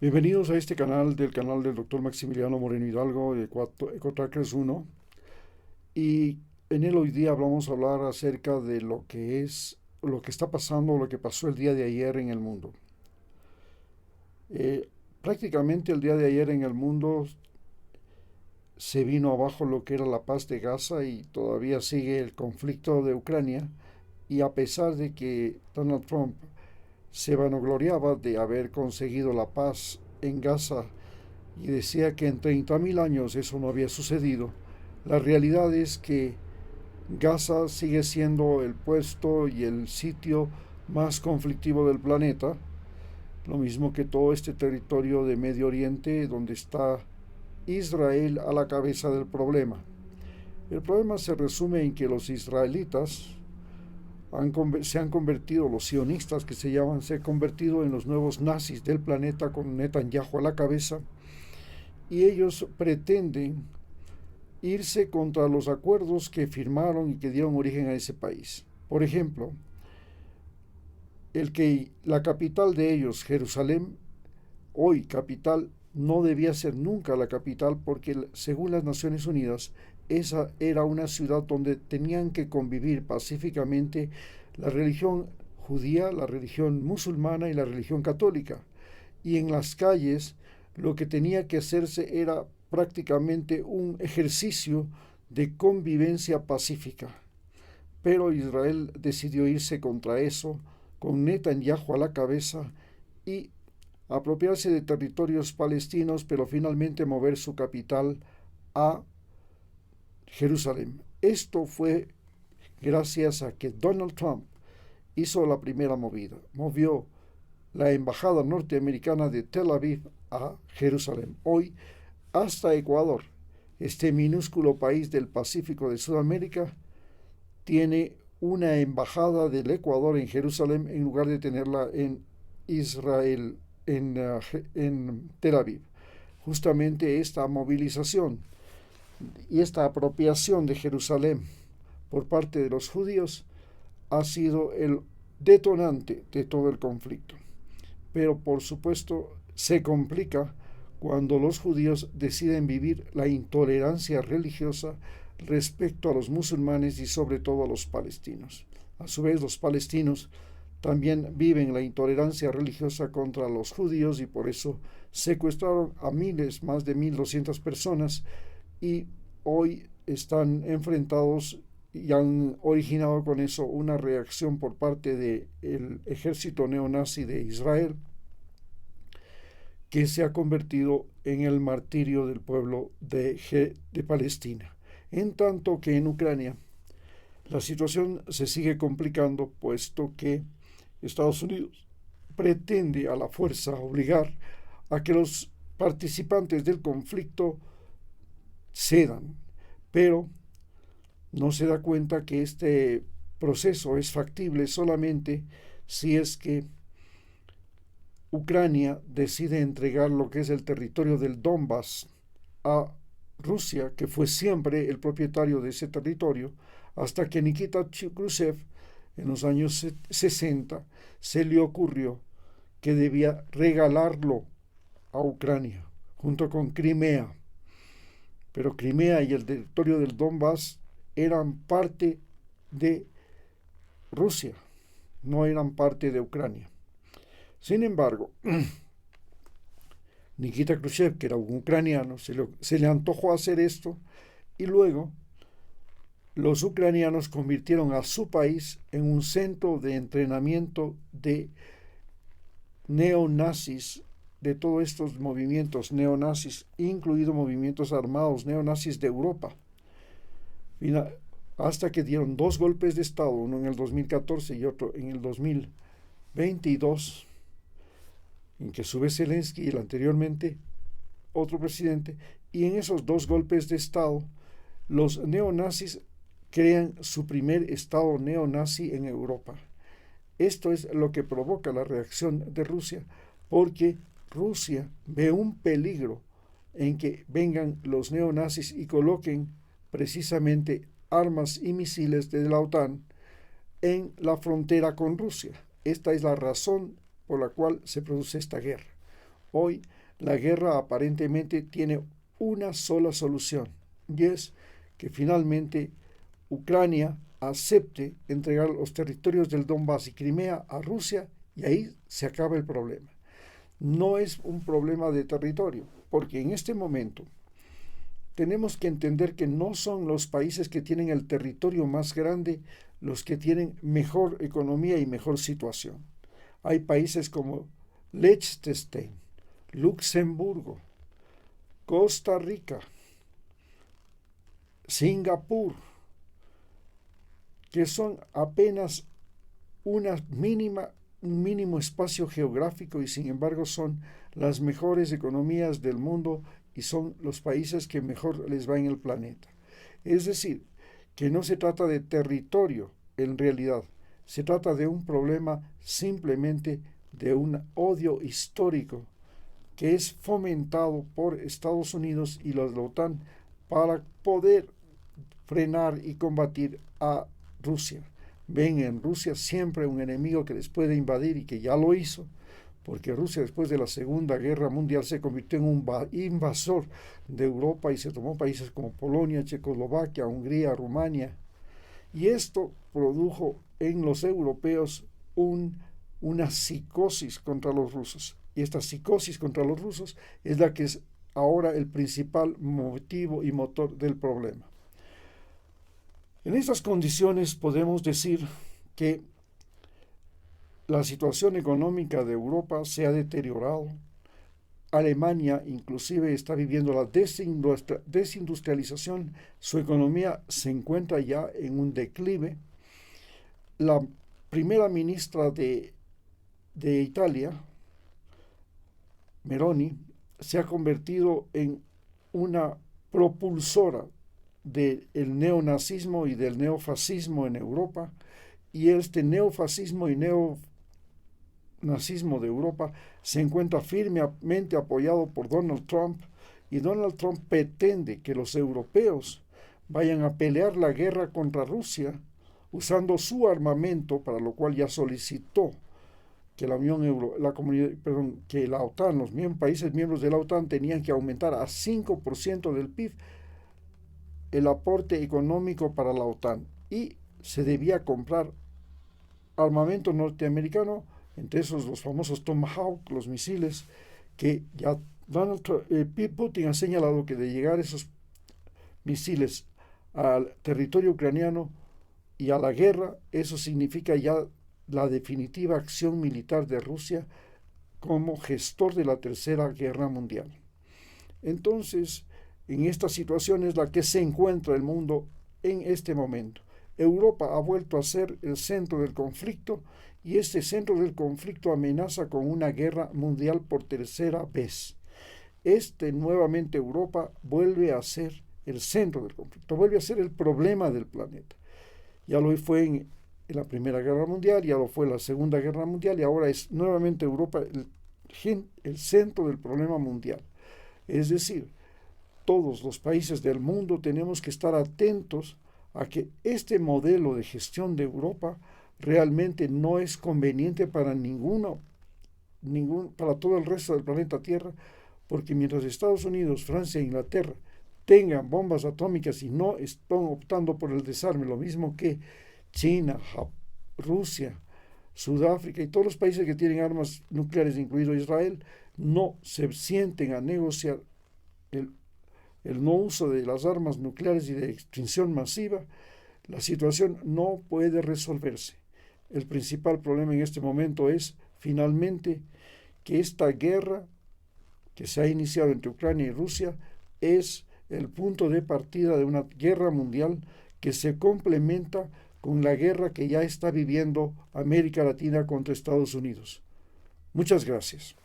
Bienvenidos a este canal del Dr. Maximiliano Moreno Hidalgo de Ecotrackers 1. Y en él hoy día vamos a hablar acerca de lo que está pasando, lo que pasó el día de ayer en el mundo. Eh, Prácticamente el día de ayer en el mundo se vino abajo lo que era la paz de Gaza y todavía sigue el conflicto de Ucrania. Y a pesar de que Donald Trump se vanagloriaba de haber conseguido la paz en Gaza y decía que en 30.000 años eso no había sucedido, la realidad es que Gaza sigue siendo el puesto y el sitio más conflictivo del planeta, lo mismo que todo este territorio de Medio Oriente donde está Israel a la cabeza del problema. El problema se resume en que los israelitas se han convertido, los sionistas que se llaman, se han convertido en los nuevos nazis del planeta con Netanyahu a la cabeza, y ellos pretenden irse contra los acuerdos que firmaron y que dieron origen a ese país. Por ejemplo, el que la capital de ellos, Jerusalén, hoy capital, no debía ser nunca la capital porque según las Naciones Unidas esa era una ciudad donde tenían que convivir pacíficamente la religión judía, la religión musulmana y la religión católica. Y en las calles lo que tenía que hacerse era prácticamente un ejercicio de convivencia pacífica. Pero Israel decidió irse contra eso, con Netanyahu a la cabeza, y apropiarse de territorios palestinos, pero finalmente mover su capital a Jerusalén. Esto fue gracias a que Donald Trump hizo la primera movida. Movió la embajada norteamericana de Tel Aviv a Jerusalén. Hoy, hasta Ecuador, este minúsculo país del Pacífico de Sudamérica, tiene una embajada del Ecuador en Jerusalén en lugar de tenerla en Israel, en Tel Aviv. Justamente esta movilización y esta apropiación de Jerusalén por parte de los judíos ha sido el detonante de todo el conflicto. Pero por supuesto se complica cuando los judíos deciden vivir la intolerancia religiosa respecto a los musulmanes y sobre todo a los palestinos. A su vez, los palestinos también viven la intolerancia religiosa contra los judíos y por eso secuestraron a miles, más de 1.200 personas, y hoy están enfrentados y han originado con eso una reacción por parte del ejército neonazi de Israel, que se ha convertido en el martirio del pueblo de Palestina. En tanto que en Ucrania la situación se sigue complicando, puesto que Estados Unidos pretende a la fuerza obligar a que los participantes del conflicto cedan, pero no se da cuenta que este proceso es factible solamente si es que Ucrania decide entregar lo que es el territorio del Donbass a Rusia, que fue siempre el propietario de ese territorio, hasta que Nikita Khrushchev en los años 60 se le ocurrió que debía regalarlo a Ucrania, junto con Crimea. Pero Crimea y el territorio del Donbass eran parte de Rusia, no eran parte de Ucrania. Sin embargo, Nikita Khrushchev, que era un ucraniano, se le antojó hacer esto, y luego los ucranianos convirtieron a su país en un centro de entrenamiento de neonazis, de todos estos movimientos neonazis, incluidos movimientos armados neonazis de Europa. Hasta que dieron dos golpes de Estado, uno en el 2014 y otro en el 2022, en que sube Zelensky y el anteriormente otro presidente, y en esos dos golpes de Estado los neonazis crean su primer Estado neonazi en Europa. Esto es lo que provoca la reacción de Rusia, porque Rusia ve un peligro en que vengan los neonazis y coloquen precisamente armas y misiles de la OTAN en la frontera con Rusia. Esta es la razón por la cual se produce esta guerra. Hoy la guerra aparentemente tiene una sola solución, y es que finalmente Ucrania acepte entregar los territorios del Donbass y Crimea a Rusia, y ahí se acaba el problema. No es un problema de territorio, porque en este momento tenemos que entender que no son los países que tienen el territorio más grande los que tienen mejor economía y mejor situación. Hay países como Liechtenstein, Luxemburgo, Costa Rica, Singapur, que son apenas un mínimo espacio geográfico, y sin embargo son las mejores economías del mundo y son los países que mejor les va en el planeta. Es decir, que no se trata de territorio en realidad, se trata de un problema simplemente de un odio histórico que es fomentado por Estados Unidos y la OTAN para poder frenar y combatir a Rusia. Ven en Rusia siempre un enemigo que les puede invadir, y que ya lo hizo, porque Rusia después de la Segunda Guerra Mundial se convirtió en un invasor de Europa y se tomó países como Polonia, Checoslovaquia, Hungría, Rumania. Y esto produjo en los europeos una psicosis contra los rusos. Y esta psicosis contra los rusos es la que es ahora el principal motivo y motor del problema. En estas condiciones podemos decir que la situación económica de Europa se ha deteriorado. Alemania inclusive está viviendo la desindustrialización, su economía se encuentra ya en un declive. La primera ministra de Italia, Meloni, se ha convertido en una propulsora del neonazismo y del neofascismo en Europa, y este neofascismo y neonazismo de Europa se encuentra firmemente apoyado por Donald Trump, y Donald Trump pretende que los europeos vayan a pelear la guerra contra Rusia usando su armamento, para lo cual ya solicitó que la OTAN, los países miembros de la OTAN tenían que aumentar a 5% del PIB el aporte económico para la OTAN, y se debía comprar armamento norteamericano, entre esos los famosos Tomahawk, los misiles, que ya Putin ha señalado que de llegar esos misiles al territorio ucraniano y a la guerra, eso significa ya la definitiva acción militar de Rusia como gestor de la Tercera Guerra Mundial. Entonces, en esta situación es la que se encuentra el mundo en este momento. Europa ha vuelto a ser el centro del conflicto, y este centro del conflicto amenaza con una guerra mundial por tercera vez. Nuevamente Europa vuelve a ser el centro del conflicto, vuelve a ser el problema del planeta. Ya lo fue en la Primera Guerra Mundial, ya lo fue en la Segunda Guerra Mundial, y ahora es nuevamente Europa el centro del problema mundial. Es decir, todos los países del mundo tenemos que estar atentos a que este modelo de gestión de Europa realmente no es conveniente para para todo el resto del planeta Tierra, porque mientras Estados Unidos, Francia e Inglaterra tengan bombas atómicas y no están optando por el desarme, lo mismo que China, Rusia, Sudáfrica y todos los países que tienen armas nucleares, incluido Israel, no se sienten a negociar el no uso de las armas nucleares y de extinción masiva, la situación no puede resolverse. El principal problema en este momento es, finalmente, que esta guerra que se ha iniciado entre Ucrania y Rusia es el punto de partida de una guerra mundial que se complementa con la guerra que ya está viviendo América Latina contra Estados Unidos. Muchas gracias.